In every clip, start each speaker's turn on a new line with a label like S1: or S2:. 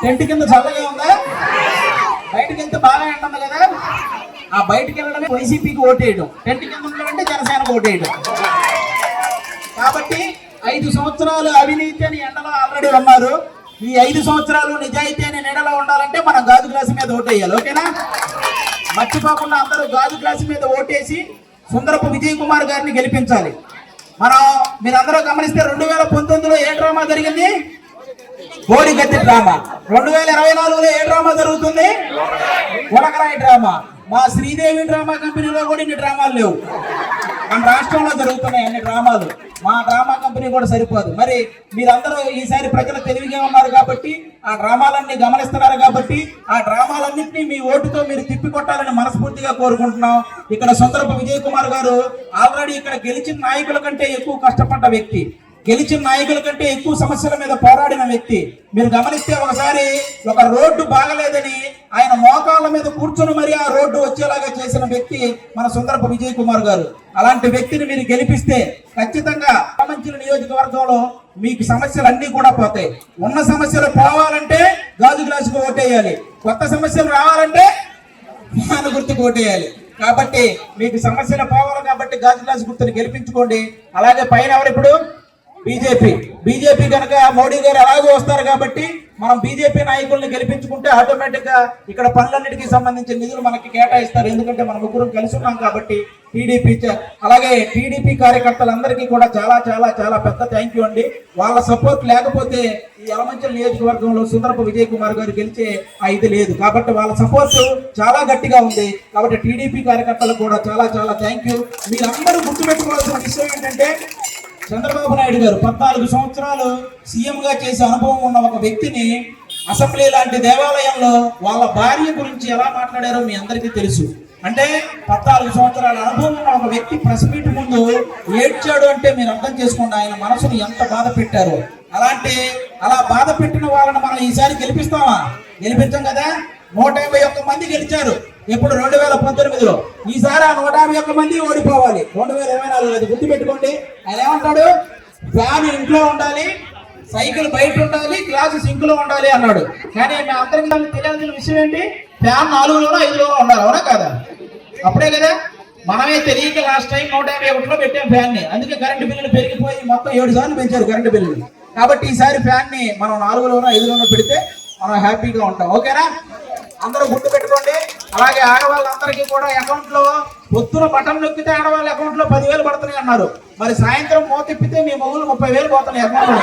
S1: Tent కింద చల్లగా ఉందా? బయటకు వెళ్తే బాగా ఎంటుంది కదా. ఆ బయటకు వెళ్ళడమే వైసీపీకి ఓటేయడం, టెంట్ కింద ఉండడం జనసేనకు ఓటేయడం. కాబట్టి 5 సంవత్సరాలు అవినీతి అని ఎండలో ఆల్రెడీ ఉన్నారు. ఈ 5 సంవత్సరాలు నిజాయితీ అని నీడలో ఉండాలంటే మనం గాజు గ్లాసు మీద ఓటేయాలి. ఓకేనా? మర్చిపోకుండా అందరూ గాజు గ్లాసు మీద ఓటేసి సుందరపు విజయ్ కుమార్ గారిని గెలిపించాలి. మీరందరూ గమనిస్తే 2019లో ఏ డ్రామా జరిగింది? కోడిగత్తి డ్రామా. 2024లో ఏ డ్రామా జరుగుతుంది? ఉలకరాయి డ్రామా. మా శ్రీదేవి డ్రామా కంపెనీలో కూడా ఇన్ని డ్రామాలు లేవు. మన రాష్ట్రంలో జరుగుతున్నాయి అన్ని డ్రామాలు. మా డ్రామా కంపెనీ కూడా సరిపోదు. మరి మీరందరూ ఈసారి ప్రజలు తెలివిగా ఉన్నారు కాబట్టి, ఆ డ్రామాలన్నీ గమనిస్తున్నారు కాబట్టి, ఆ డ్రామాలన్నింటినీ మీ ఓటుతో మీరు తిప్పికొట్టాలని మనస్ఫూర్తిగా కోరుకుంటున్నాం. ఇక్కడ సుందరపు విజయ్ కుమార్ గారు ఆల్రెడీ ఇక్కడ గెలిచిన నాయకుల కంటే ఎక్కువ కష్టపడ్డ వ్యక్తి, గెలిచిన నాయకుల కంటే ఎక్కువ సమస్యల మీద పోరాడిన వ్యక్తి. మీరు గమనిస్తే ఒకసారి ఒక రోడ్డు బాగలేదని ఆయన మోకాళ్ళ మీద కూర్చొని మరి ఆ రోడ్డు వచ్చేలాగా చేసిన వ్యక్తి మన సుందరపు విజయ్ కుమార్ గారు. అలాంటి వ్యక్తిని మీరు గెలిపిస్తే ఖచ్చితంగా మంచి నియోజకవర్గంలో మీకు సమస్యలు అన్ని కూడా పోతాయి. ఉన్న సమస్యలు పోవాలంటే గాజు గ్లాసుకు ఓటేయాలి, కొత్త సమస్యలు రావాలంటే ఫ్యాన్ గుర్తుకు ఓటేయాలి. కాబట్టి మీకు సమస్యలు పోవాలి కాబట్టి గాజు గ్లాసు గుర్తుని గెలిపించుకోండి. అలాగే పైన ఎవరు ఇప్పుడు? బీజేపీ కనుక మోడీ గారు అలాగే వస్తారు కాబట్టి మనం బీజేపీ నాయకుల్ని గెలిపించుకుంటే ఆటోమేటిక్ గా ఇక్కడ పనులన్నిటికీ సంబంధించిన నిధులు మనకి కేటాయిస్తారు. ఎందుకంటే మనం ముగ్గురం కలిసి ఉన్నాం కాబట్టి. అలాగే టీడీపీ కార్యకర్తలందరికీ కూడా చాలా చాలా చాలా పెద్ద థ్యాంక్ యూ అండి. వాళ్ళ సపోర్ట్ లేకపోతే ఈ యలమంచిలి నియోజకవర్గంలో సుందరపు విజయ్ కుమార్ గారు గెలిచే ఇది లేదు. కాబట్టి వాళ్ళ సపోర్ట్ చాలా గట్టిగా ఉంది. కాబట్టి టీడీపీ కార్యకర్తలకు కూడా చాలా చాలా థ్యాంక్ యూ. మీరందరూ గుర్తుపెట్టుకోవాల్సిన విషయం ఏంటంటే, చంద్రబాబు నాయుడు గారు 14 సంవత్సరాలు సీఎంగా చేసే అనుభవం ఉన్న ఒక వ్యక్తిని అసెంబ్లీ లాంటి దేవాలయంలో వాళ్ళ భార్య గురించి ఎలా మాట్లాడారో మీ అందరికీ తెలుసు. అంటే 14 సంవత్సరాల అనుభవం ఉన్న ఒక వ్యక్తి ప్రెస్ మీట్ ముందు ఏడ్చాడు అంటే మీరు అర్థం చేసుకోండి ఆయన మనసును ఎంత బాధ పెట్టారో. అలా బాధ పెట్టిన వాళ్ళని మనం ఈసారి గెలిపిస్తామా? గెలిపించాం కదా. 151 మంది గెలిచారు ఎప్పుడు 2019లో. ఈసారి ఆ 151 మంది ఓడిపోవాలి 2024. అది గుర్తుపెట్టుకోండి. ఆయన ఏమంటాడు? ఫ్యాన్ ఇంట్లో ఉండాలి, సైకిల్ బయట ఉండాలి, గ్లాసు సింక్ లో ఉండాలి అన్నాడు. కానీ మా అందరికీ తెలియాల్సిన విషయం ఏంటి? ఫ్యాన్ 4లోనో 5లోనో ఉండాలి. అవునా కదా? అప్పుడే కదా మనమే తెలియక లాస్ట్ టైం 151లో పెట్టాం ఫ్యాన్ ని. అందుకే కరెంటు బిల్లులు పెరిగిపోయి మొత్తం 7 సార్లు పెంచారు కరెంటు బిల్లులు. కాబట్టి ఈసారి ఫ్యాన్ ని మనం 4లోనో 5లోనో పెడితే మనం హ్యాపీగా ఉంటాం. ఓకేనా? అందరూ గుర్తు పెట్టుకోండి. అలాగే ఆడవాళ్ళందరికీ కూడా అకౌంట్ లో పొద్దున బటన్ నొక్కితే ఆడవాళ్ళ అకౌంట్ లో 10,000 పడుతున్నాయి అన్నారు. మరి సాయంత్రం మోతిప్పితే మీ మొగులు 30,000 పోతున్నాయి అకౌంట్ లో.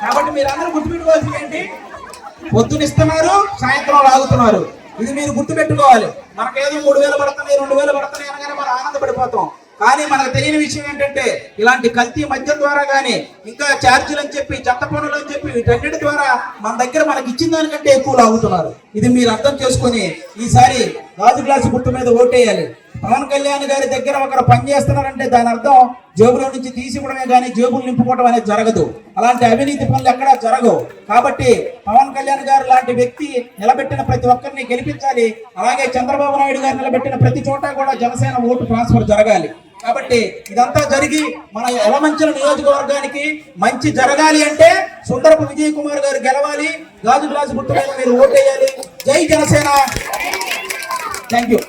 S1: కాబట్టి మీరు అందరూ గుర్తుపెట్టుకోవాల్సింది ఏంటి? పొద్దున ఇస్తున్నారు, సాయంత్రం లాగుతున్నారు. ఇది మీరు గుర్తుపెట్టుకోవాలి. మనకేదో 3,000 పడుతున్నాయి, 2,000 పడుతున్నాయి అనగానే మనం ఆనందపడిపోతాం. కానీ మనకు తెలియని విషయం ఏంటంటే, ఇలాంటి కల్తీ మద్యం ద్వారా కానీ, ఇంకా ఛార్జీలు అని చెప్పి, చెత్త పనులు అని చెప్పి, వీటన్నిటి ద్వారా మన దగ్గర మనకి ఇచ్చిన దానికంటే ఎక్కువ లాగుతున్నారు. ఇది మీరు అర్థం చేసుకుని ఈసారి గాజు గ్లాసు గుర్తు మీద ఓటేయాలి. పవన్ కళ్యాణ్ గారి దగ్గర ఒకరు పని చేస్తున్నారంటే దాని అర్థం జేబులో నుంచి తీసివ్వడమే కానీ జేబులు నింపుకోవడం అనేది జరగదు. అలాంటి అవినీతి పనులు ఎక్కడా జరగవు. కాబట్టి పవన్ కళ్యాణ్ గారు లాంటి వ్యక్తి నిలబెట్టిన ప్రతి ఒక్కరిని గెలిపించాలి. అలాగే చంద్రబాబు నాయుడు గారు నిలబెట్టిన ప్రతి చోట కూడా జనసేన ఓటు ట్రాన్స్ఫర్ జరగాలి. కాబట్టి ఇదంతా జరిగి మన యలమంచిలి నియోజకవర్గానికి మంచి జరగాలి అంటే సుందరపు విజయ్ కుమార్ గారు గెలవాలి. గాజు గ్లాసు గుర్తు మీద మీరు ఓటేయాలి. జై జనసేన. Thank you.